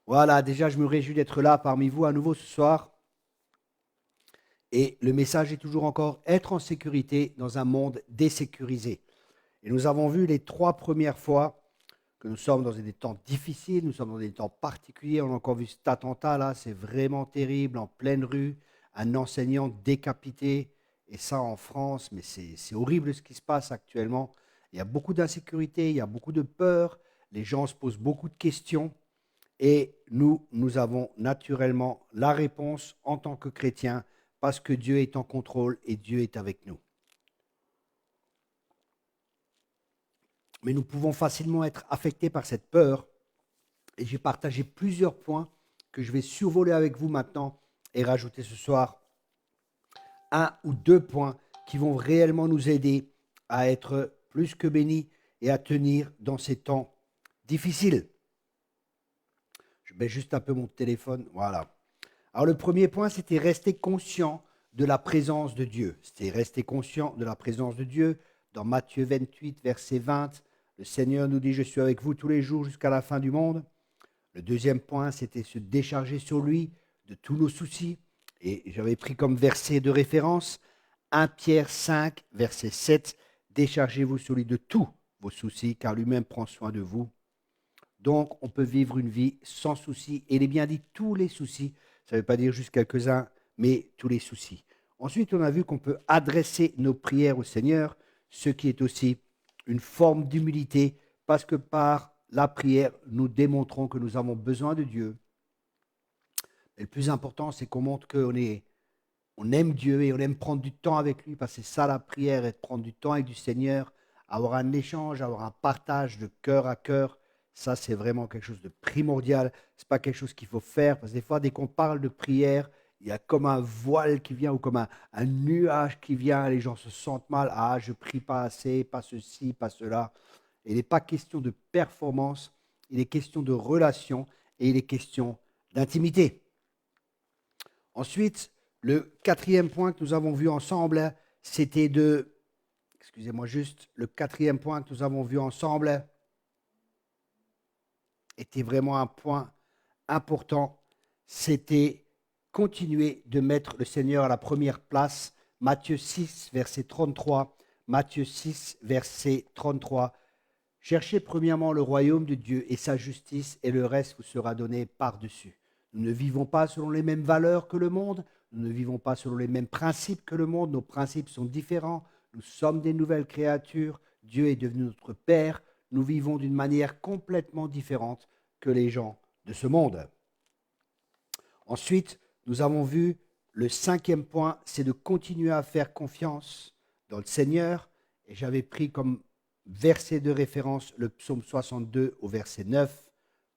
Voilà, déjà, je me réjouis d'être là parmi vous à nouveau ce soir. Et le message est toujours encore être en sécurité dans un monde désécurisé. Et nous avons vu les 3 premières fois que nous sommes dans des temps difficiles, nous sommes dans des temps particuliers. On a encore vu cet attentat là, c'est vraiment terrible, en pleine rue, un enseignant décapité, et ça en France, mais c'est horrible ce qui se passe actuellement. Il y a beaucoup d'insécurité, il y a beaucoup de peur, les gens se posent beaucoup de questions. Et nous avons naturellement la réponse en tant que chrétiens parce que Dieu est en contrôle et Dieu est avec nous. Mais nous pouvons facilement être affectés par cette peur. Et j'ai partagé plusieurs points que je vais survoler avec vous maintenant et rajouter ce soir 1 ou 2 points qui vont réellement nous aider à être plus que bénis et à tenir dans ces temps difficiles. Je mets juste un peu mon téléphone. Voilà. Alors le premier point, c'était rester conscient de la présence de Dieu. C'était rester conscient de la présence de Dieu. Dans Matthieu 28, verset 20, le Seigneur nous dit, je suis avec vous tous les jours jusqu'à la fin du monde. Le deuxième point, c'était se décharger sur lui de tous nos soucis. Et j'avais pris comme verset de référence 1 Pierre 5, verset 7, déchargez-vous sur lui de tous vos soucis, car lui-même prend soin de vous. Donc, on peut vivre une vie sans soucis. Et il est bien dit tous les soucis. Ça ne veut pas dire juste quelques-uns, mais tous les soucis. Ensuite, on a vu qu'on peut adresser nos prières au Seigneur, ce qui est aussi une forme d'humilité, parce que par la prière, nous démontrons que nous avons besoin de Dieu. Mais le plus important, c'est qu'on montre on aime Dieu et on aime prendre du temps avec lui, parce que c'est ça la prière, être prendre du temps avec du Seigneur, avoir un échange, avoir un partage de cœur à cœur. Ça, c'est vraiment quelque chose de primordial. Ce n'est pas quelque chose qu'il faut faire, parce que des fois, dès qu'on parle de prière, il y a comme un voile qui vient ou comme un nuage qui vient. Les gens se sentent mal. Ah, je prie pas assez, pas ceci, pas cela. Et il n'est pas question de performance, il est question de relation et il est question d'intimité. Ensuite, le quatrième point que nous avons vu ensemble, c'était de... Excusez-moi juste, le quatrième point que nous avons vu ensemble était vraiment un point important. C'était continuer de mettre le Seigneur à la première place. Matthieu 6, verset 33. Matthieu 6, verset 33. Cherchez premièrement le royaume de Dieu et sa justice, et le reste vous sera donné par-dessus. Nous ne vivons pas selon les mêmes valeurs que le monde, nous ne vivons pas selon les mêmes principes que le monde, nos principes sont différents, nous sommes des nouvelles créatures, Dieu est devenu notre Père, nous vivons d'une manière complètement différente que les gens de ce monde. Ensuite, nous avons vu le cinquième point, c'est de continuer à faire confiance dans le Seigneur, et j'avais pris comme verset de référence le psaume 62 au verset 9.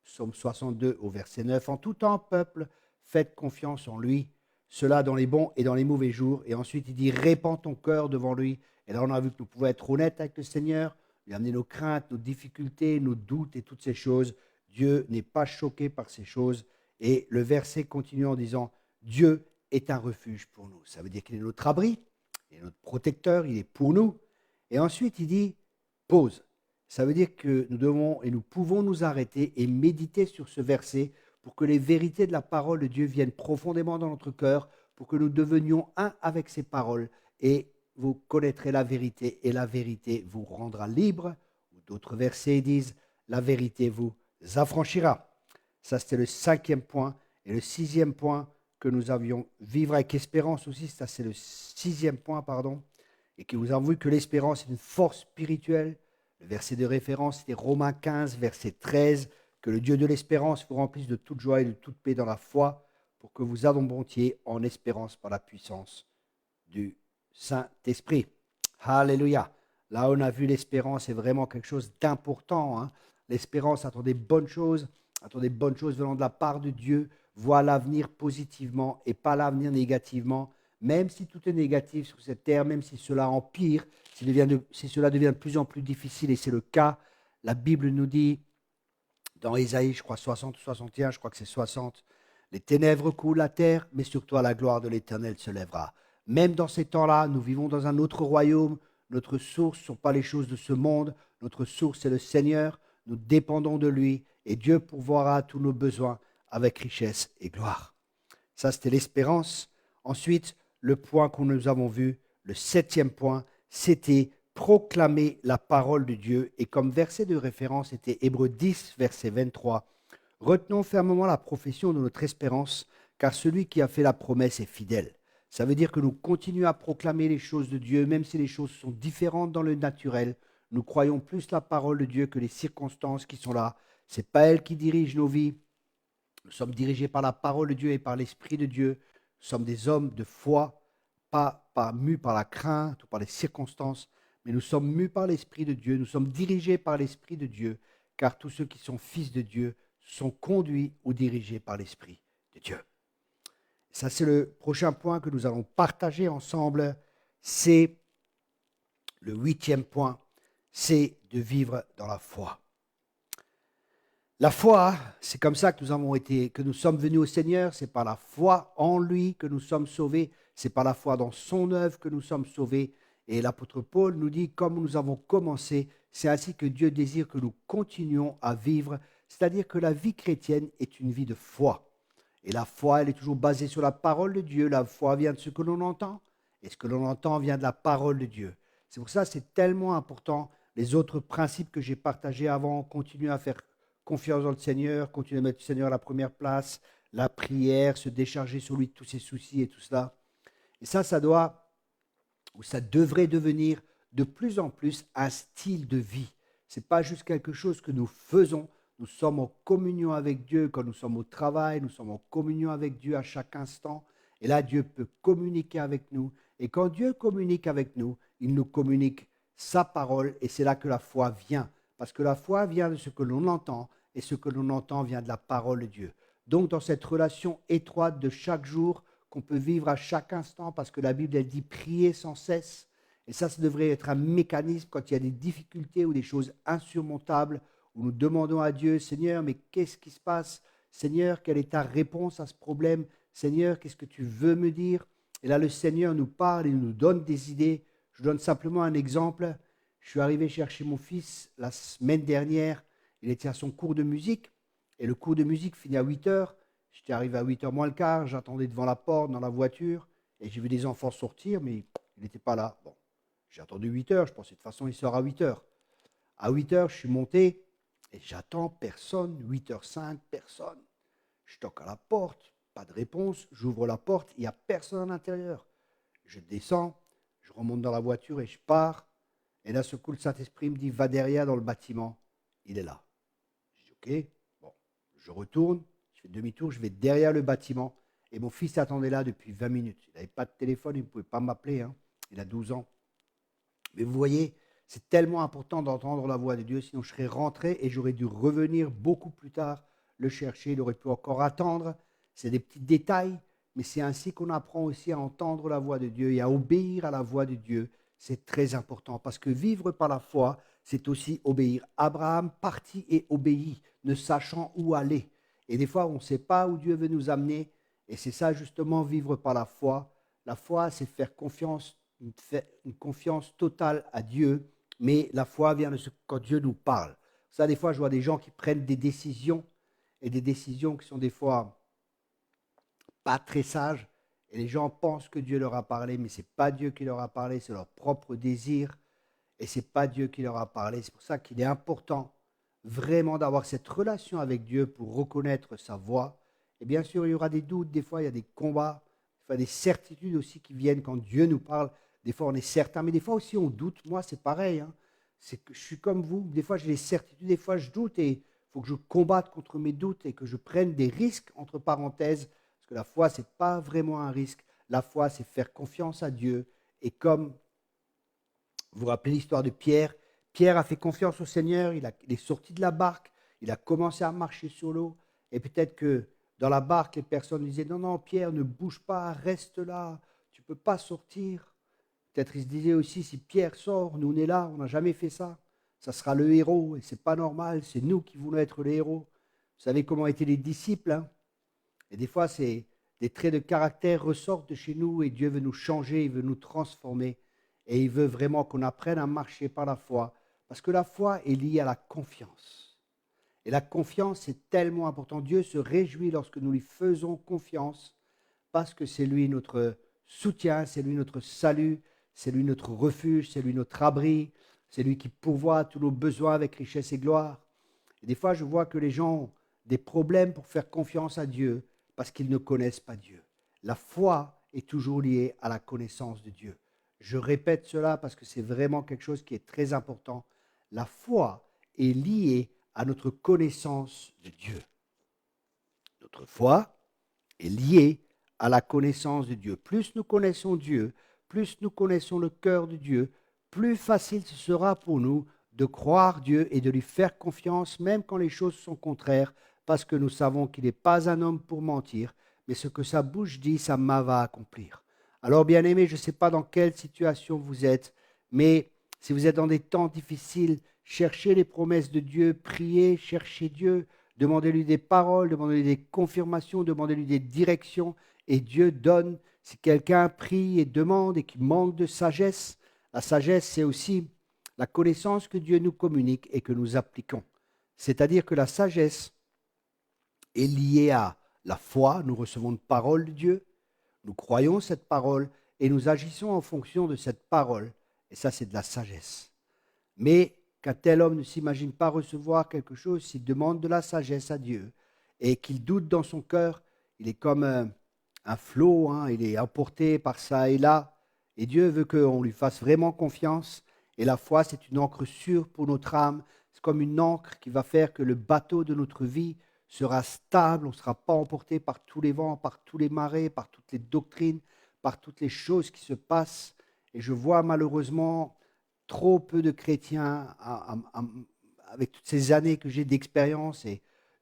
Psaume 62 au verset 9. En tout temps, peuple, faites confiance en lui, cela dans les bons et dans les mauvais jours. Et ensuite, il dit, répands ton cœur devant lui. Et là, on a vu que nous pouvons être honnêtes avec le Seigneur, lui amener nos craintes, nos difficultés, nos doutes et toutes ces choses. Dieu n'est pas choqué par ces choses. Et le verset continue en disant, Dieu est un refuge pour nous. Ça veut dire qu'il est notre abri, il est notre protecteur, il est pour nous. Et ensuite, il dit, pause. Ça veut dire que nous devons et nous pouvons nous arrêter et méditer sur ce verset pour que les vérités de la parole de Dieu viennent profondément dans notre cœur, pour que nous devenions un avec ces paroles et vous connaîtrez la vérité et la vérité vous rendra libre. D'autres versets disent, la vérité vous affranchira. Ça, c'était le cinquième point. Et le sixième point que nous avions, vivre avec espérance aussi, ça c'est le sixième point, pardon, et que nous avons vu que l'espérance est une force spirituelle. Le verset de référence, c'était Romains 15, verset 13, que le Dieu de l'espérance vous remplisse de toute joie et de toute paix dans la foi, pour que vous abondiez en espérance par la puissance du Saint-Esprit. Alléluia. Là, on a vu l'espérance est vraiment quelque chose d'important. Hein. L'espérance attend des bonnes choses venant de la part de Dieu, voit l'avenir positivement et pas l'avenir négativement, même si tout est négatif sur cette terre, même si cela empire, si cela devient de plus en plus difficile, et c'est le cas. La Bible nous dit, dans Ésaïe, je crois 60 ou 61, je crois que c'est 60, les ténèbres coulent la terre, mais sur toi la gloire de l'Éternel se lèvera. Même dans ces temps-là, nous vivons dans un autre royaume. Notre source ne sont pas les choses de ce monde. Notre source est le Seigneur. Nous dépendons de lui et Dieu pourvoira à tous nos besoins avec richesse et gloire. Ça, c'était l'espérance. Ensuite, le point que nous avons vu, le 7e point, c'était proclamer la parole de Dieu. Et comme verset de référence était Hébreux 10, verset 23. Retenons fermement la profession de notre espérance, car celui qui a fait la promesse est fidèle. Ça veut dire que nous continuons à proclamer les choses de Dieu, même si les choses sont différentes dans le naturel. Nous croyons plus la parole de Dieu que les circonstances qui sont là. Ce n'est pas elle qui dirige nos vies. Nous sommes dirigés par la parole de Dieu et par l'Esprit de Dieu. Nous sommes des hommes de foi, pas mus par la crainte ou par les circonstances, mais nous sommes mus par l'Esprit de Dieu. Nous sommes dirigés par l'Esprit de Dieu, car tous ceux qui sont fils de Dieu sont conduits ou dirigés par l'Esprit de Dieu. Ça, c'est le prochain point que nous allons partager ensemble. C'est le 8e point, c'est de vivre dans la foi. La foi, c'est comme ça que nous sommes venus au Seigneur. C'est par la foi en lui que nous sommes sauvés. C'est par la foi dans son œuvre que nous sommes sauvés. Et l'apôtre Paul nous dit, comme nous avons commencé, c'est ainsi que Dieu désire que nous continuions à vivre. C'est-à-dire que la vie chrétienne est une vie de foi. Et la foi, elle est toujours basée sur la parole de Dieu. La foi vient de ce que l'on entend. Et ce que l'on entend vient de la parole de Dieu. C'est pour ça que c'est tellement important. Les autres principes que j'ai partagés avant, continuer à faire confiance dans le Seigneur, continuer à mettre le Seigneur à la première place, la prière, se décharger sur lui de tous ses soucis et tout cela. Et ça devrait devenir de plus en plus un style de vie. Ce n'est pas juste quelque chose que nous faisons. Nous sommes en communion avec Dieu quand nous sommes au travail, nous sommes en communion avec Dieu à chaque instant. Et là, Dieu peut communiquer avec nous. Et quand Dieu communique avec nous, il nous communique sa parole et c'est là que la foi vient. Parce que la foi vient de ce que l'on entend et ce que l'on entend vient de la parole de Dieu. Donc, dans cette relation étroite de chaque jour qu'on peut vivre à chaque instant, parce que la Bible, elle dit prier sans cesse. Et ça devrait être un mécanisme quand il y a des difficultés ou des choses insurmontables, où nous demandons à Dieu, Seigneur, mais qu'est-ce qui se passe? Seigneur, quelle est ta réponse à ce problème? Seigneur, qu'est-ce que tu veux me dire? Et là, le Seigneur nous parle, il nous donne des idées. Je donne simplement un exemple. Je suis arrivé chercher mon fils la semaine dernière. Il était à son cours de musique. Et le cours de musique finit à 8 heures. J'étais arrivé à 8 heures moins le quart. J'attendais devant la porte, dans la voiture. Et j'ai vu des enfants sortir, mais il n'était pas là. Bon, j'ai attendu 8 heures. Je pensais de toute façon, il sort à 8 heures. À 8 heures, je suis monté et j'attends personne. 8h05, personne. Je toque à la porte, pas de réponse. J'ouvre la porte, il n'y a personne à l'intérieur. Je descends, je remonte dans la voiture et je pars. Et là, ce coup, le Saint-Esprit me dit, va derrière dans le bâtiment. Il est là. Je dis, ok, bon, je retourne, je fais demi-tour, je vais derrière le bâtiment. Et mon fils attendait là depuis 20 minutes. Il n'avait pas de téléphone, il ne pouvait pas m'appeler. Hein. Il a 12 ans. Mais vous voyez, c'est tellement important d'entendre la voix de Dieu, sinon je serais rentré et j'aurais dû revenir beaucoup plus tard le chercher. Il aurait pu encore attendre. C'est des petits détails, mais c'est ainsi qu'on apprend aussi à entendre la voix de Dieu et à obéir à la voix de Dieu. C'est très important parce que vivre par la foi, c'est aussi obéir. Abraham partit et obéit, ne sachant où aller. Et des fois, on ne sait pas où Dieu veut nous amener. Et c'est ça justement, vivre par la foi. La foi, c'est faire confiance, une confiance totale à Dieu. Mais la foi vient de ce quand Dieu nous parle. Ça, des fois, je vois des gens qui prennent des décisions et des décisions qui sont des fois pas très sages. Et les gens pensent que Dieu leur a parlé, mais ce n'est pas Dieu qui leur a parlé, c'est leur propre désir. Et ce n'est pas Dieu qui leur a parlé. C'est pour ça qu'il est important vraiment d'avoir cette relation avec Dieu pour reconnaître sa voix. Et bien sûr, il y aura des doutes, des fois il y a des combats, des fois des certitudes aussi qui viennent quand Dieu nous parle. Des fois on est certain, mais des fois aussi on doute. Moi c'est pareil, hein. C'est que je suis comme vous. Des fois j'ai des certitudes, des fois je doute et il faut que je combatte contre mes doutes et que je prenne des risques, entre parenthèses, parce que la foi, ce n'est pas vraiment un risque. La foi, c'est faire confiance à Dieu. Et comme vous vous rappelez l'histoire de Pierre. Pierre a fait confiance au Seigneur, il est sorti de la barque, il a commencé à marcher sur l'eau. Et peut-être que dans la barque, les personnes disaient, non, non, Pierre, ne bouge pas, reste là, tu ne peux pas sortir. Peut-être ils se disaient aussi, si Pierre sort, nous on est là, on n'a jamais fait ça. Ça sera le héros, et ce n'est pas normal, c'est nous qui voulons être les héros. Vous savez comment étaient les disciples, hein? Et des fois, des traits de caractère ressortent de chez nous et Dieu veut nous changer, il veut nous transformer. Et il veut vraiment qu'on apprenne à marcher par la foi. Parce que la foi est liée à la confiance. Et la confiance, c'est tellement important. Dieu se réjouit lorsque nous lui faisons confiance parce que c'est lui notre soutien, c'est lui notre salut, c'est lui notre refuge, c'est lui notre abri, c'est lui qui pourvoit tous nos besoins avec richesse et gloire. Et des fois, je vois que les gens ont des problèmes pour faire confiance à Dieu parce qu'ils ne connaissent pas Dieu. La foi est toujours liée à la connaissance de Dieu. Je répète cela parce que c'est vraiment quelque chose qui est très important. La foi est liée à notre connaissance de Dieu. Notre foi est liée à la connaissance de Dieu. Plus nous connaissons Dieu, plus nous connaissons le cœur de Dieu, plus facile ce sera pour nous de croire Dieu et de lui faire confiance, même quand les choses sont contraires, parce que nous savons qu'il n'est pas un homme pour mentir, mais ce que sa bouche dit, sa main va accomplir. Alors, bien-aimés, je ne sais pas dans quelle situation vous êtes, mais si vous êtes dans des temps difficiles, cherchez les promesses de Dieu, priez, cherchez Dieu, demandez-lui des paroles, demandez-lui des confirmations, demandez-lui des directions, et Dieu donne. Si quelqu'un prie et demande et qu'il manque de sagesse, la sagesse, c'est aussi la connaissance que Dieu nous communique et que nous appliquons. C'est-à-dire que la sagesse est liée à la foi. Nous recevons une parole de Dieu, nous croyons cette parole et nous agissons en fonction de cette parole. Et ça, c'est de la sagesse. Mais qu'un tel homme ne s'imagine pas recevoir quelque chose, s'il demande de la sagesse à Dieu et qu'il doute dans son cœur, il est comme un flot, hein, il est emporté par ça et là. Et Dieu veut qu'on lui fasse vraiment confiance. Et la foi, c'est une encre sûre pour notre âme. C'est comme une encre qui va faire que le bateau de notre vie sera stable. On ne sera pas emporté par tous les vents, par tous les marées, par toutes les doctrines, par toutes les choses qui se passent. Et je vois malheureusement trop peu de chrétiens, avec toutes ces années que j'ai d'expérience et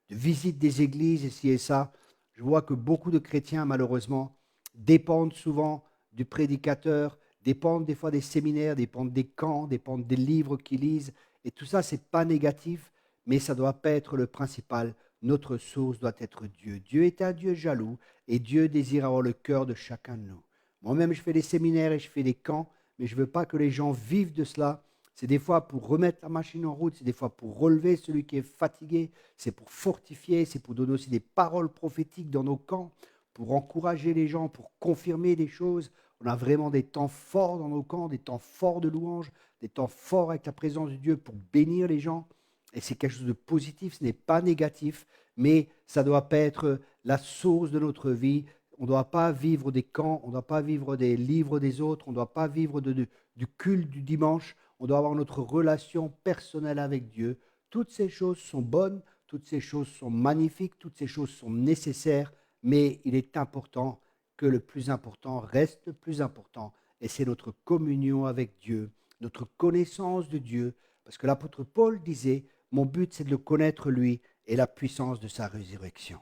de visite des églises, ici et ça, je vois que beaucoup de chrétiens, malheureusement, dépendent souvent du prédicateur, dépendent des fois des séminaires, dépendent des camps, dépendent des livres qu'ils lisent. Et tout ça, ce n'est pas négatif, mais ça ne doit pas être le principal. Notre source doit être Dieu. Dieu est un Dieu jaloux et Dieu désire avoir le cœur de chacun de nous. Moi-même, je fais des séminaires et je fais des camps, mais je ne veux pas que les gens vivent de cela. C'est des fois pour remettre la machine en route, c'est des fois pour relever celui qui est fatigué, c'est pour fortifier, c'est pour donner aussi des paroles prophétiques dans nos camps, pour encourager les gens, pour confirmer des choses. On a vraiment des temps forts dans nos camps, des temps forts de louange, des temps forts avec la présence de Dieu pour bénir les gens. Et c'est quelque chose de positif, ce n'est pas négatif, mais ça ne doit pas être la source de notre vie. On ne doit pas vivre des camps, on ne doit pas vivre des livres des autres, on ne doit pas vivre du culte du dimanche. On doit avoir notre relation personnelle avec Dieu. Toutes ces choses sont bonnes, toutes ces choses sont magnifiques, toutes ces choses sont nécessaires, mais il est important que le plus important reste le plus important, et c'est notre communion avec Dieu, notre connaissance de Dieu, parce que l'apôtre Paul disait, mon but c'est de le connaître lui et la puissance de sa résurrection.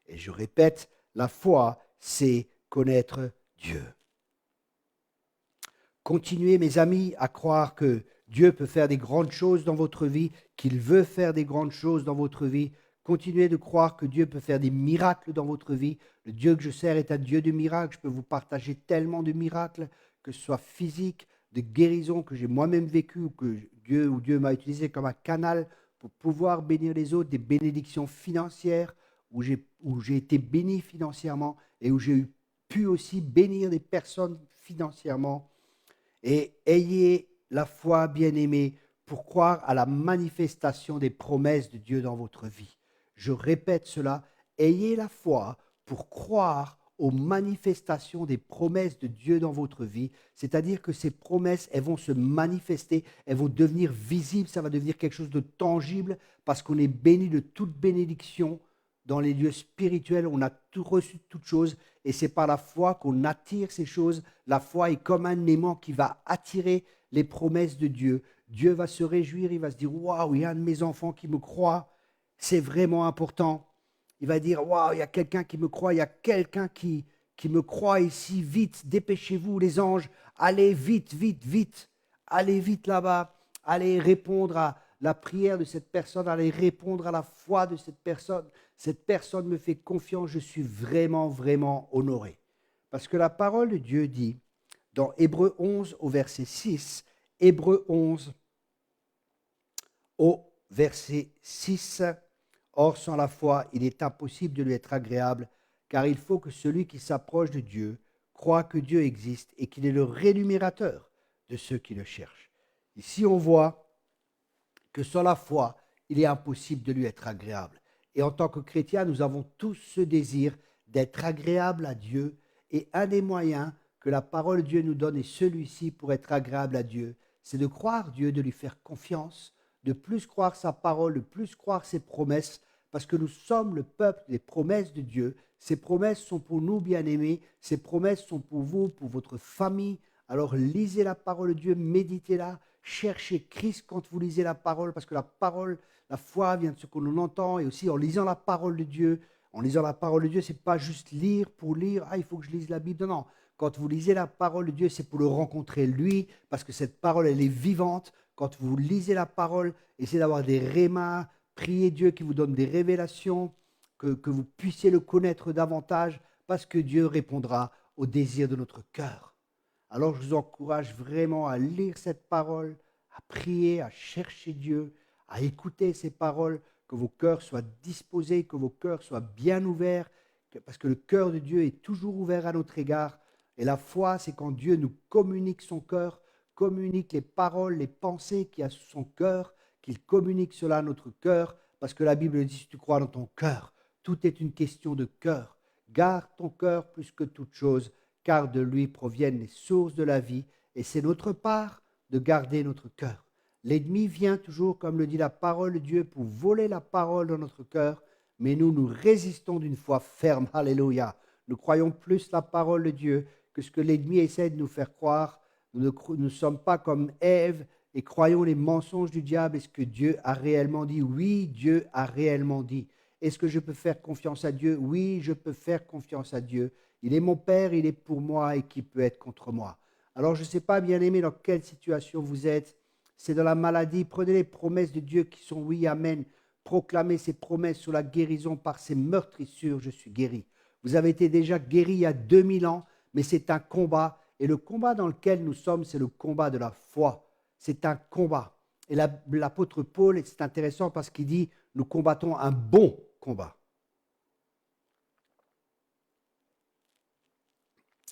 Et je répète, la foi, c'est connaître Dieu. Continuez, mes amis, à croire que Dieu peut faire des grandes choses dans votre vie, qu'il veut faire des grandes choses dans votre vie. Continuez de croire que Dieu peut faire des miracles dans votre vie. Le Dieu que je sers est un Dieu de miracles. Je peux vous partager tellement de miracles, que ce soit physique, de guérison que j'ai moi-même vécu, ou que Dieu m'a utilisé comme un canal pour pouvoir bénir les autres, des bénédictions financières, où j'ai été béni financièrement et où j'ai pu aussi bénir des personnes financièrement. Et ayez la foi, bien-aimés, pour croire à la manifestation des promesses de Dieu dans votre vie. Je répète cela, ayez la foi pour croire aux manifestations des promesses de Dieu dans votre vie, c'est-à-dire que ces promesses, elles vont se manifester, elles vont devenir visibles, ça va devenir quelque chose de tangible, parce qu'on est béni de toute bénédiction dans les lieux spirituels, on a tout reçu de toutes choses, et c'est par la foi qu'on attire ces choses. La foi est comme un aimant qui va attirer les promesses de Dieu. Dieu va se réjouir, il va se dire, waouh, il y a un de mes enfants qui me croit, c'est vraiment important. Il va dire, waouh, il y a quelqu'un qui me croit, il y a quelqu'un qui me croit ici, vite, dépêchez-vous les anges, allez vite, vite, vite, allez vite là-bas, allez répondre à la prière de cette personne, allez répondre à la foi de cette personne. Cette personne me fait confiance, je suis vraiment, vraiment honoré. Parce que la parole de Dieu dit, dans Hébreux 11 au verset 6, Hébreux 11 au verset 6, Or, sans la foi, il est impossible de lui être agréable, car il faut que celui qui s'approche de Dieu croit que Dieu existe et qu'il est le rémunérateur de ceux qui le cherchent. Ici, on voit que sans la foi, il est impossible de lui être agréable. Et en tant que chrétiens, nous avons tous ce désir d'être agréable à Dieu. Et un des moyens que la parole de Dieu nous donne, et celui-ci pour être agréable à Dieu, c'est de croire Dieu, de lui faire confiance, de plus croire sa parole, de plus croire ses promesses, parce que nous sommes le peuple des promesses de Dieu. Ces promesses sont pour nous, bien-aimés, ces promesses sont pour vous, pour votre famille. Alors lisez la parole de Dieu, méditez-la, cherchez Christ quand vous lisez la parole, parce que la parole, la foi vient de ce que l'on entend, et aussi en lisant la parole de Dieu. En lisant la parole de Dieu, ce n'est pas juste lire pour lire, il faut que je lise la Bible. Non, non. Quand vous lisez la parole de Dieu, c'est pour le rencontrer lui, parce que cette parole, elle est vivante. Quand vous lisez la parole, essayez d'avoir des rémas, priez Dieu qui vous donne des révélations, que vous puissiez le connaître davantage, parce que Dieu répondra aux désirs de notre cœur. Alors je vous encourage vraiment à lire cette parole, à prier, à chercher Dieu, à écouter ces paroles, que vos cœurs soient disposés, que vos cœurs soient bien ouverts, parce que le cœur de Dieu est toujours ouvert à notre égard. Et la foi, c'est quand Dieu nous communique son cœur, communique les paroles, les pensées qu'il y a sous son cœur, qu'il communique cela à notre cœur, parce que la Bible dit, si tu crois dans ton cœur, tout est une question de cœur. Garde ton cœur plus que toute chose, car de lui proviennent les sources de la vie, et c'est notre part de garder notre cœur. L'ennemi vient toujours, comme le dit la parole de Dieu, pour voler la parole dans notre cœur, mais nous résistons d'une foi ferme. Alléluia. Nous croyons plus la parole de Dieu que ce que l'ennemi essaie de nous faire croire. Nous ne sommes pas comme Ève et croyons les mensonges du diable. Est-ce que Dieu a réellement dit? Oui, Dieu a réellement dit. Est-ce que je peux faire confiance à Dieu? Oui, je peux faire confiance à Dieu. Il est mon Père, il est pour moi et qui peut être contre moi? Alors je ne sais pas, bien-aimé, dans quelle situation vous êtes. C'est dans la maladie. Prenez les promesses de Dieu qui sont oui, amen. Proclamez ces promesses sur la guérison par ces meurtrissures, je suis guéri. Vous avez été déjà guéri il y a 2000 ans, mais c'est un combat. Et le combat dans lequel nous sommes, c'est le combat de la foi. C'est un combat. Et l'apôtre Paul, c'est intéressant parce qu'il dit, nous combattons un bon combat.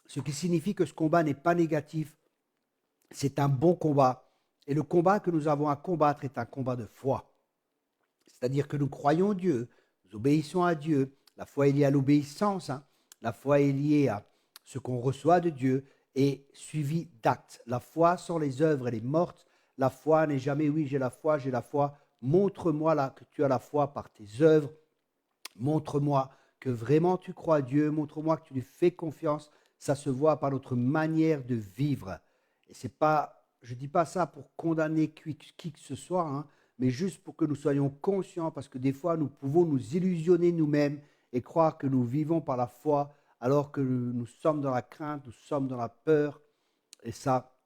Ce qui signifie que ce combat n'est pas négatif, c'est un bon combat. Et le combat que nous avons à combattre est un combat de foi. C'est-à-dire que nous croyons Dieu, nous obéissons à Dieu. La foi est liée à l'obéissance. La foi est liée à ce qu'on reçoit de Dieu et suivi d'actes. La foi sans les œuvres, elle est morte. La foi n'est jamais oui, j'ai la foi, j'ai la foi. Montre-moi là que tu as la foi par tes œuvres. Montre-moi que vraiment tu crois à Dieu. Montre-moi que tu lui fais confiance. Ça se voit par notre manière de vivre. Et c'est pas, je ne dis pas ça pour condamner qui que ce soit, mais juste pour que nous soyons conscients, parce que des fois, nous pouvons nous illusionner nous-mêmes et croire que nous vivons par la foi, alors que nous sommes dans la crainte, nous sommes dans la peur. Et ça,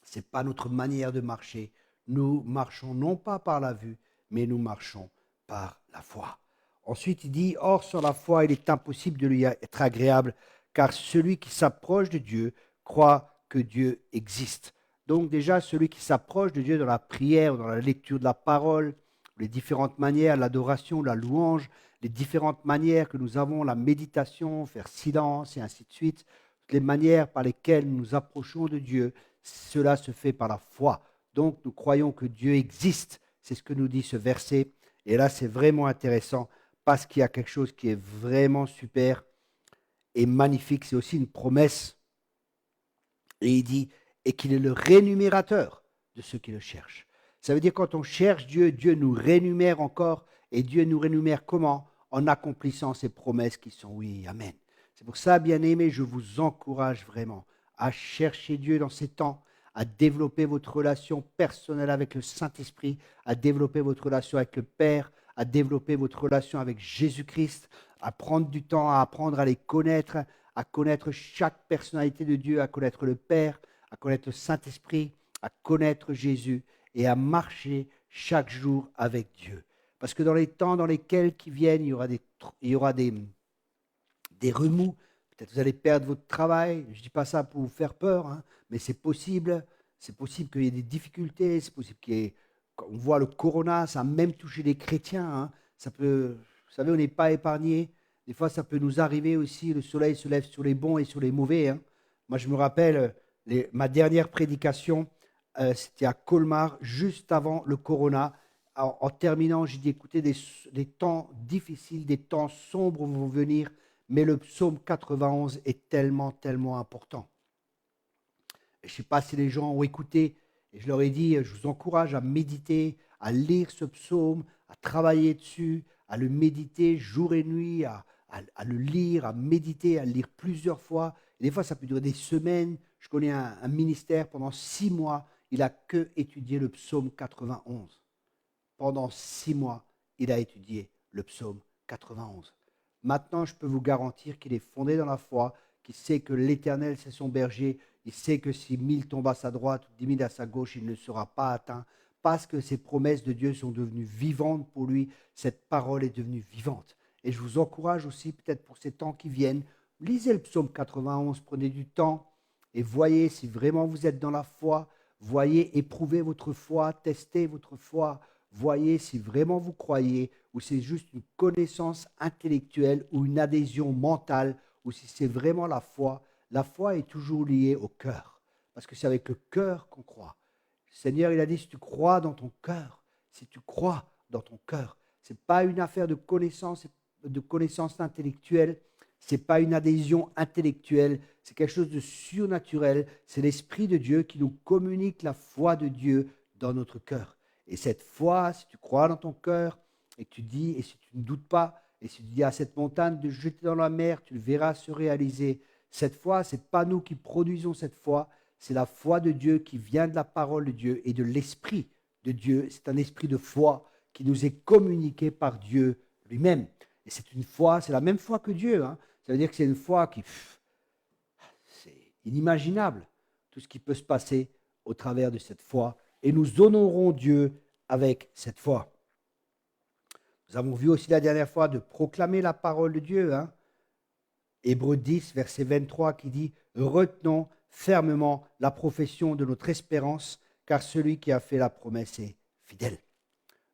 ce n'est pas notre manière de marcher. Nous marchons non pas par la vue, mais nous marchons par la foi. Ensuite, il dit, or, sans la foi, il est impossible de lui être agréable, car celui qui s'approche de Dieu croit que Dieu existe. Donc déjà, celui qui s'approche de Dieu dans la prière, dans la lecture de la parole, les différentes manières, l'adoration, la louange, les différentes manières que nous avons, la méditation, faire silence et ainsi de suite, toutes les manières par lesquelles nous nous approchons de Dieu, cela se fait par la foi. Donc nous croyons que Dieu existe, c'est ce que nous dit ce verset. Et là, c'est vraiment intéressant parce qu'il y a quelque chose qui est vraiment super et magnifique. C'est aussi une promesse. Et il dit, et qu'il est le rémunérateur de ceux qui le cherchent. Ça veut dire quand on cherche Dieu, Dieu nous rémunère encore. Et Dieu nous rémunère comment? En accomplissant ses promesses qui sont oui, amen. C'est pour ça, bien-aimés, je vous encourage vraiment à chercher Dieu dans ces temps, à développer votre relation personnelle avec le Saint-Esprit, à développer votre relation avec le Père, à développer votre relation avec Jésus-Christ, à prendre du temps, à apprendre à les connaître, à connaître chaque personnalité de Dieu, à connaître le Père, à connaître le Saint-Esprit, à connaître Jésus et à marcher chaque jour avec Dieu. Parce que dans les temps dans lesquels qui viennent, il y aura des remous. Peut-être vous allez perdre votre travail. Je ne dis pas ça pour vous faire peur, mais c'est possible. C'est possible qu'il y ait des difficultés. C'est possible qu'il y ait, on voit le corona, ça a même touché les chrétiens. vous savez, on n'est pas épargné. Des fois, ça peut nous arriver aussi. Le soleil se lève sur les bons et sur les mauvais, hein. Moi, je me rappelle, ma dernière prédication, c'était à Colmar, juste avant le corona. En terminant, j'ai dit, écoutez, des temps difficiles, des temps sombres vont venir, mais le psaume 91 est tellement, tellement important. Je ne sais pas si les gens ont écouté, et je leur ai dit, je vous encourage à méditer, à lire ce psaume, à travailler dessus, à le méditer jour et nuit, à le lire, à méditer, à le lire plusieurs fois. Et des fois, ça peut durer des semaines. Je connais un ministère, pendant 6 mois, il n'a que étudié le psaume 91. Pendant 6 mois, il a étudié le psaume 91. Maintenant, je peux vous garantir qu'il est fondé dans la foi, qu'il sait que l'Éternel, c'est son berger. Il sait que si 1000 tombent à sa droite ou 10 000 à sa gauche, il ne sera pas atteint. Parce que ces promesses de Dieu sont devenues vivantes pour lui, cette parole est devenue vivante. Et je vous encourage aussi, peut-être pour ces temps qui viennent, lisez le psaume 91, prenez du temps et voyez si vraiment vous êtes dans la foi. Voyez, éprouvez votre foi, testez votre foi. Voyez si vraiment vous croyez ou c'est juste une connaissance intellectuelle ou une adhésion mentale ou si c'est vraiment la foi. La foi est toujours liée au cœur parce que c'est avec le cœur qu'on croit. Le Seigneur, il a dit, si tu crois dans ton cœur, si tu crois dans ton cœur, ce n'est pas une affaire de connaissance intellectuelle, ce n'est pas une adhésion intellectuelle, c'est quelque chose de surnaturel, c'est l'Esprit de Dieu qui nous communique la foi de Dieu dans notre cœur. Et cette foi, si tu crois dans ton cœur, et que tu dis, et si tu ne doutes pas, et si tu dis à cette montagne de jeter dans la mer, tu le verras se réaliser. Cette foi, ce n'est pas nous qui produisons cette foi, c'est la foi de Dieu qui vient de la parole de Dieu et de l'Esprit de Dieu. C'est un esprit de foi qui nous est communiqué par Dieu lui-même. Et c'est une foi, c'est la même foi que Dieu, hein. Ça veut dire que c'est une foi qui, c'est inimaginable, tout ce qui peut se passer au travers de cette foi. Et nous honorons Dieu avec cette foi. Nous avons vu aussi la dernière fois de proclamer la parole de Dieu, hein. Hébreux 10, verset 23, qui dit « Retenons fermement la profession de notre espérance, car celui qui a fait la promesse est fidèle. »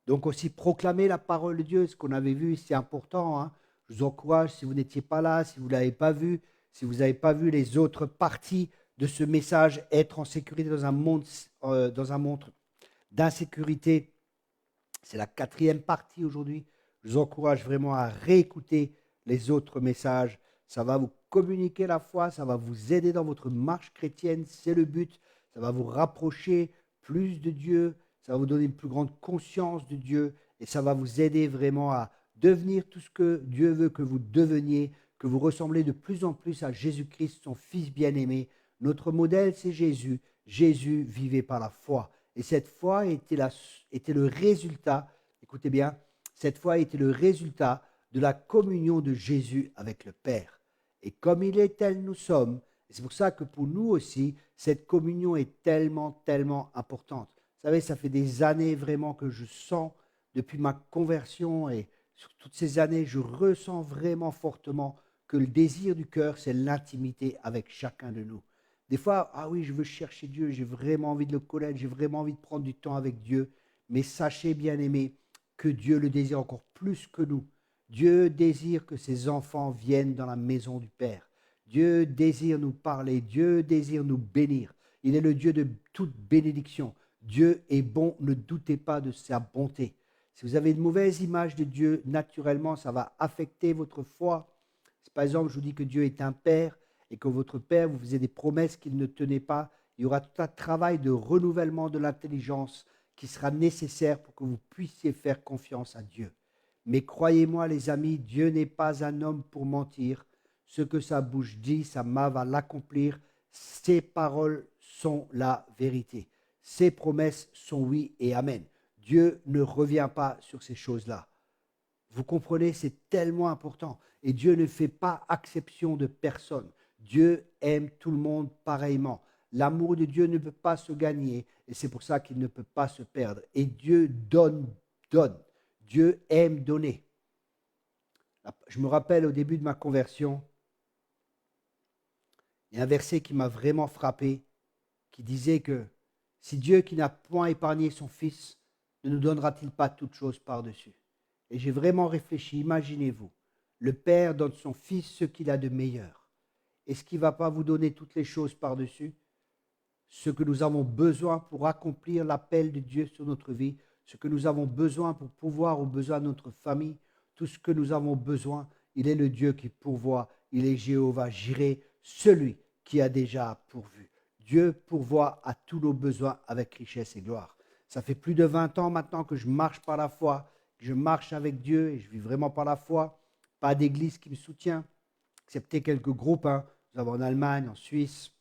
Donc aussi proclamer la parole de Dieu, ce qu'on avait vu, c'est important, hein. Je vous encourage, si vous n'étiez pas là, si vous ne l'avez pas vu, si vous n'avez pas vu les autres parties de ce message, être en sécurité dans un monde d'insécurité. C'est la 4e partie aujourd'hui. Je vous encourage vraiment à réécouter les autres messages. Ça va vous communiquer la foi, ça va vous aider dans votre marche chrétienne, c'est le but. Ça va vous rapprocher plus de Dieu, ça va vous donner une plus grande conscience de Dieu et ça va vous aider vraiment à devenir tout ce que Dieu veut que vous deveniez, que vous ressemblez de plus en plus à Jésus-Christ, son Fils bien-aimé. Notre modèle, c'est Jésus. Jésus vivait par la foi. Et cette foi était le résultat, écoutez bien, cette foi était le résultat de la communion de Jésus avec le Père. Et comme il est tel, nous sommes. Et c'est pour ça que pour nous aussi, cette communion est tellement, tellement importante. Vous savez, ça fait des années vraiment que je sens, depuis ma conversion et sur toutes ces années, je ressens vraiment fortement que le désir du cœur, c'est l'intimité avec chacun de nous. Des fois, ah oui, je veux chercher Dieu, j'ai vraiment envie de le connaître, j'ai vraiment envie de prendre du temps avec Dieu. Mais sachez, bien-aimés, que Dieu le désire encore plus que nous. Dieu désire que ses enfants viennent dans la maison du Père. Dieu désire nous parler, Dieu désire nous bénir. Il est le Dieu de toute bénédiction. Dieu est bon, ne doutez pas de sa bonté. Si vous avez une mauvaise image de Dieu, naturellement, ça va affecter votre foi. Si par exemple, je vous dis que Dieu est un Père et que votre Père vous faisait des promesses qu'il ne tenait pas, il y aura tout un travail de renouvellement de l'intelligence qui sera nécessaire pour que vous puissiez faire confiance à Dieu. Mais croyez-moi, les amis, Dieu n'est pas un homme pour mentir. Ce que sa bouche dit, sa main va l'accomplir. Ses paroles sont la vérité. Ses promesses sont oui et amen. Dieu ne revient pas sur ces choses-là. Vous comprenez, c'est tellement important. Et Dieu ne fait pas exception de personne. Dieu aime tout le monde pareillement. L'amour de Dieu ne peut pas se gagner et c'est pour ça qu'il ne peut pas se perdre. Et Dieu donne. Dieu aime donner. Je me rappelle au début de ma conversion, il y a un verset qui m'a vraiment frappé, qui disait que si Dieu qui n'a point épargné son Fils, ne nous donnera-t-il pas toutes choses par-dessus? Et j'ai vraiment réfléchi, imaginez-vous, le Père donne son Fils ce qu'il a de meilleur. Est-ce qu'il ne va pas vous donner toutes les choses par-dessus? Ce que nous avons besoin pour accomplir l'appel de Dieu sur notre vie, ce que nous avons besoin pour pouvoir aux besoins de notre famille, tout ce que nous avons besoin, il est le Dieu qui pourvoit, il est Jéhovah Jireh, celui qui a déjà pourvu. Dieu pourvoit à tous nos besoins avec richesse et gloire. Ça fait plus de 20 ans maintenant que je marche par la foi, que je marche avec Dieu et je vis vraiment par la foi. Pas d'église qui me soutient, excepté quelques groupes. Nous avons en Allemagne, en Suisse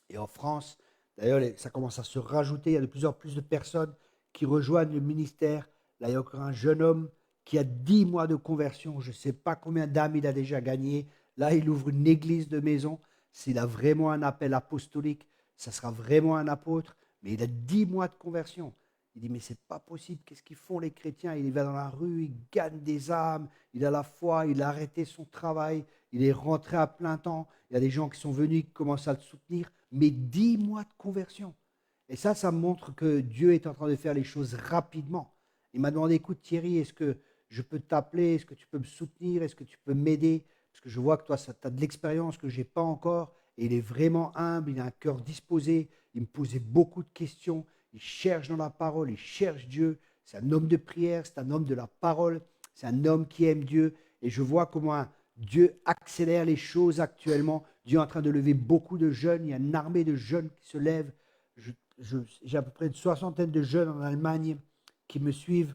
et en France. D'ailleurs, ça commence à se rajouter. Il y a de plus en plus de personnes qui rejoignent le ministère. Là, il y a encore un jeune homme qui a 10 mois de conversion. Je ne sais pas combien d'âmes il a déjà gagné. Là, il ouvre une église de maison. S'il a vraiment un appel apostolique, ça sera vraiment un apôtre. Mais il a 10 mois de conversion. Il dit, mais c'est pas possible. Qu'est-ce qu'ils font les chrétiens? Il va dans la rue, il gagne des âmes, il a la foi, il a arrêté son travail, il est rentré à plein temps. Il y a des gens qui sont venus, qui commencent à le soutenir. Mais 10 mois de conversion. Et ça montre que Dieu est en train de faire les choses rapidement. Il m'a demandé, écoute Thierry, est-ce que je peux t'appeler? Est-ce que tu peux me soutenir? Est-ce que tu peux m'aider? Parce que je vois que toi, tu as de l'expérience que je n'ai pas encore. Et il est vraiment humble, il a un cœur disposé. Il me posait beaucoup de questions. Il cherche dans la parole, il cherche Dieu. C'est un homme de prière, c'est un homme de la parole. C'est un homme qui aime Dieu. Et je vois comment Dieu accélère les choses actuellement. Dieu est en train de lever beaucoup de jeunes. Il y a une armée de jeunes qui se lèvent. J'ai à peu près une soixantaine de jeunes en Allemagne qui me suivent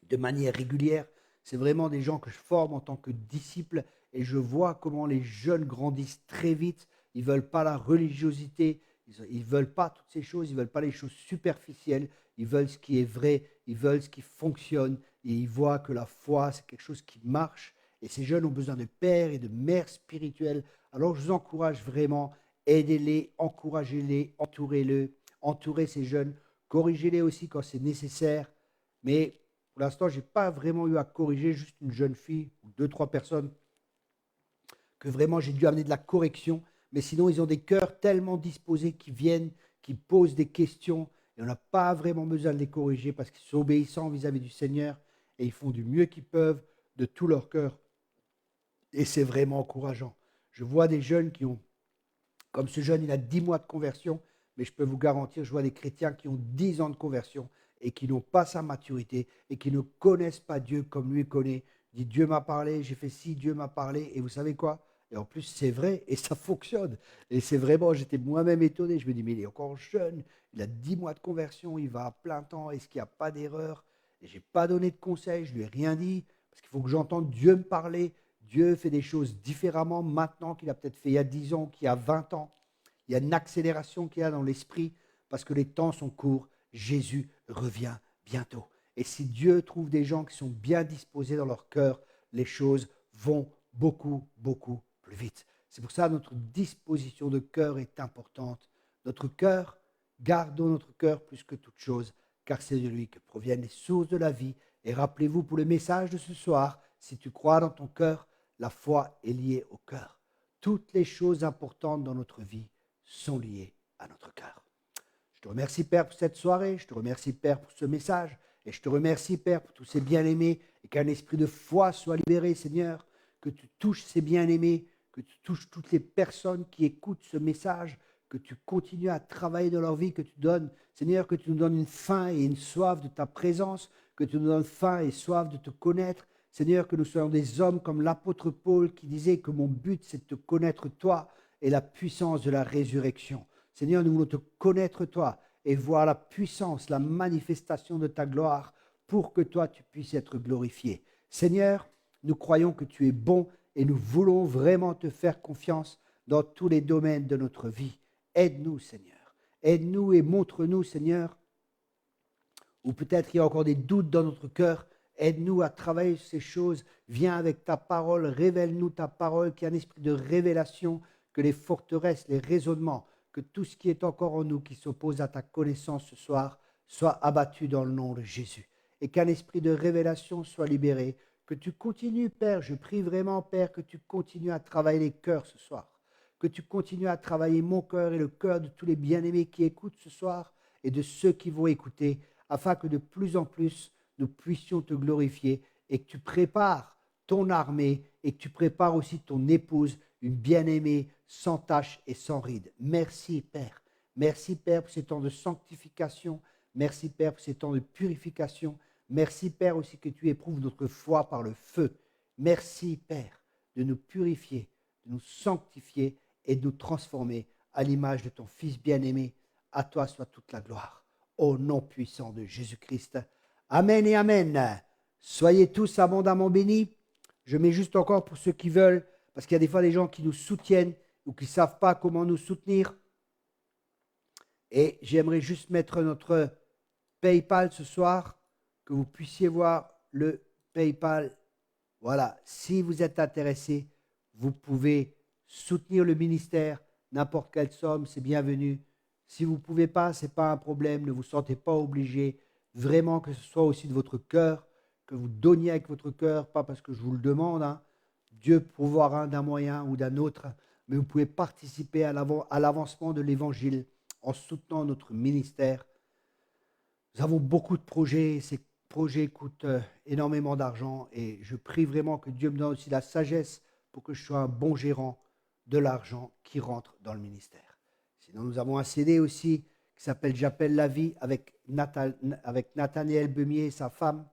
de manière régulière. C'est vraiment des gens que je forme en tant que disciples et je vois comment les jeunes grandissent très vite. Ils ne veulent pas la religiosité, ils ne veulent pas toutes ces choses, ils ne veulent pas les choses superficielles, ils veulent ce qui est vrai, ils veulent ce qui fonctionne et ils voient que la foi, c'est quelque chose qui marche. Et ces jeunes ont besoin de pères et de mères spirituelles. Alors je vous encourage vraiment, aidez-les, encouragez-les, entourez-les, entourez ces jeunes, corrigez-les aussi quand c'est nécessaire. Mais pour l'instant, je n'ai pas vraiment eu à corriger juste une jeune fille ou deux, trois personnes que vraiment j'ai dû amener de la correction. Mais sinon, ils ont des cœurs tellement disposés qui viennent, qui posent des questions. Et on n'a pas vraiment besoin de les corriger parce qu'ils sont obéissants vis-à-vis du Seigneur et ils font du mieux qu'ils peuvent de tout leur cœur. Et c'est vraiment encourageant. Je vois des jeunes qui ont, comme ce jeune, il a 10 mois de conversion, mais je peux vous garantir, je vois des chrétiens qui ont 10 ans de conversion et qui n'ont pas sa maturité et qui ne connaissent pas Dieu comme lui connaît. Il dit, Dieu m'a parlé, j'ai fait ci, Dieu m'a parlé. Et vous savez quoi? Et en plus, c'est vrai et ça fonctionne. Et c'est vraiment, j'étais moi-même étonné. Je me dis, mais il est encore jeune, il a 10 mois de conversion, il va à plein temps, est-ce qu'il n'y a pas d'erreur? Et je n'ai pas donné de conseils, je ne lui ai rien dit, parce qu'il faut que j'entende Dieu me parler. Dieu fait des choses différemment maintenant qu'il a peut-être fait il y a 10 ans, qu'il y a 20 ans. Il y a une accélération qu'il y a dans l'esprit parce que les temps sont courts. Jésus revient bientôt. Et si Dieu trouve des gens qui sont bien disposés dans leur cœur, les choses vont beaucoup, beaucoup plus vite. C'est pour ça que notre disposition de cœur est importante. Notre cœur, gardons notre cœur plus que toute chose, car c'est de lui que proviennent les sources de la vie. Et rappelez-vous pour le message de ce soir, si tu crois dans ton cœur, la foi est liée au cœur. Toutes les choses importantes dans notre vie sont liées à notre cœur. Je te remercie, Père, pour cette soirée. Je te remercie, Père, pour ce message. Et je te remercie, Père, pour tous ces bien-aimés et qu'un esprit de foi soit libéré, Seigneur. Que tu touches ces bien-aimés, que tu touches toutes les personnes qui écoutent ce message, que tu continues à travailler dans leur vie, que tu donnes, Seigneur, que tu nous donnes une faim et une soif de ta présence, que tu nous donnes faim et soif de te connaître. Seigneur, que nous soyons des hommes comme l'apôtre Paul qui disait que mon but, c'est de te connaître toi et la puissance de la résurrection. Seigneur, nous voulons te connaître toi et voir la puissance, la manifestation de ta gloire pour que toi, tu puisses être glorifié. Seigneur, nous croyons que tu es bon et nous voulons vraiment te faire confiance dans tous les domaines de notre vie. Aide-nous, Seigneur. Aide-nous et montre-nous, Seigneur, ou peut-être il y a encore des doutes dans notre cœur. Aide-nous à travailler sur ces choses. Viens avec ta parole, révèle-nous ta parole, qu'il y ait un esprit de révélation, que les forteresses, les raisonnements, que tout ce qui est encore en nous qui s'oppose à ta connaissance ce soir soit abattu dans le nom de Jésus. Et qu'un esprit de révélation soit libéré. Que tu continues, Père, je prie vraiment, Père, que tu continues à travailler les cœurs ce soir. Que tu continues à travailler mon cœur et le cœur de tous les bien-aimés qui écoutent ce soir et de ceux qui vont écouter, afin que de plus en plus, nous puissions te glorifier et que tu prépares ton armée et que tu prépares aussi ton épouse, une bien-aimée, sans tache et sans ride. Merci, Père. Merci, Père, pour ces temps de sanctification. Merci, Père, pour ces temps de purification. Merci, Père, aussi que tu éprouves notre foi par le feu. Merci, Père, de nous purifier, de nous sanctifier et de nous transformer à l'image de ton Fils bien-aimé. À toi soit toute la gloire. Au nom puissant de Jésus-Christ. Amen et amen. Soyez tous abondamment bénis. Je mets juste encore pour ceux qui veulent, parce qu'il y a des fois des gens qui nous soutiennent ou qui ne savent pas comment nous soutenir. Et j'aimerais juste mettre notre PayPal ce soir, que vous puissiez voir le PayPal. Voilà, si vous êtes intéressé, vous pouvez soutenir le ministère, n'importe quelle somme, c'est bienvenu. Si vous ne pouvez pas, ce n'est pas un problème, ne vous sentez pas obligé. Vraiment que ce soit aussi de votre cœur, que vous donniez avec votre cœur, pas parce que je vous le demande. Hein. Dieu pourvoira d'un moyen ou d'un autre, mais vous pouvez participer à l'avancement de l'Évangile en soutenant notre ministère. Nous avons beaucoup de projets, ces projets coûtent énormément d'argent et je prie vraiment que Dieu me donne aussi la sagesse pour que je sois un bon gérant de l'argent qui rentre dans le ministère. Sinon, nous avons un CD aussi qui s'appelle J'appelle la vie avec Nathaniel Beumier et sa femme,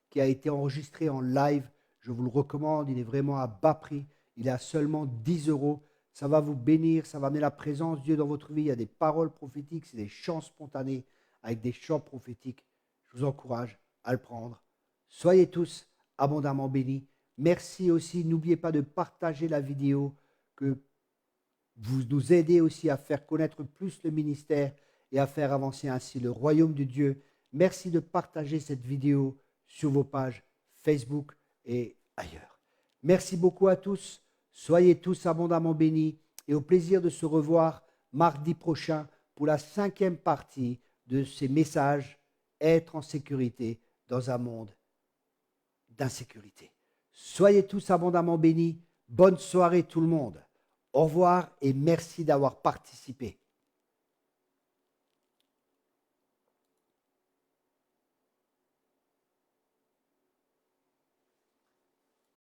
qui a été enregistré en live. Je vous le recommande, il est vraiment à bas prix. Il est à seulement 10 €. Ça va vous bénir, ça va amener la présence de Dieu dans votre vie. Il y a des paroles prophétiques, c'est des chants spontanés avec des chants prophétiques. Je vous encourage à le prendre. Soyez tous abondamment bénis. Merci aussi, n'oubliez pas de partager la vidéo, que vous nous aidez aussi à faire connaître plus le ministère et à faire avancer ainsi le royaume de Dieu. Merci de partager cette vidéo sur vos pages Facebook et ailleurs. Merci beaucoup à tous. Soyez tous abondamment bénis et au plaisir de se revoir mardi prochain pour la 5e partie de ces messages, être en sécurité dans un monde d'insécurité. Soyez tous abondamment bénis. Bonne soirée tout le monde. Au revoir et merci d'avoir participé.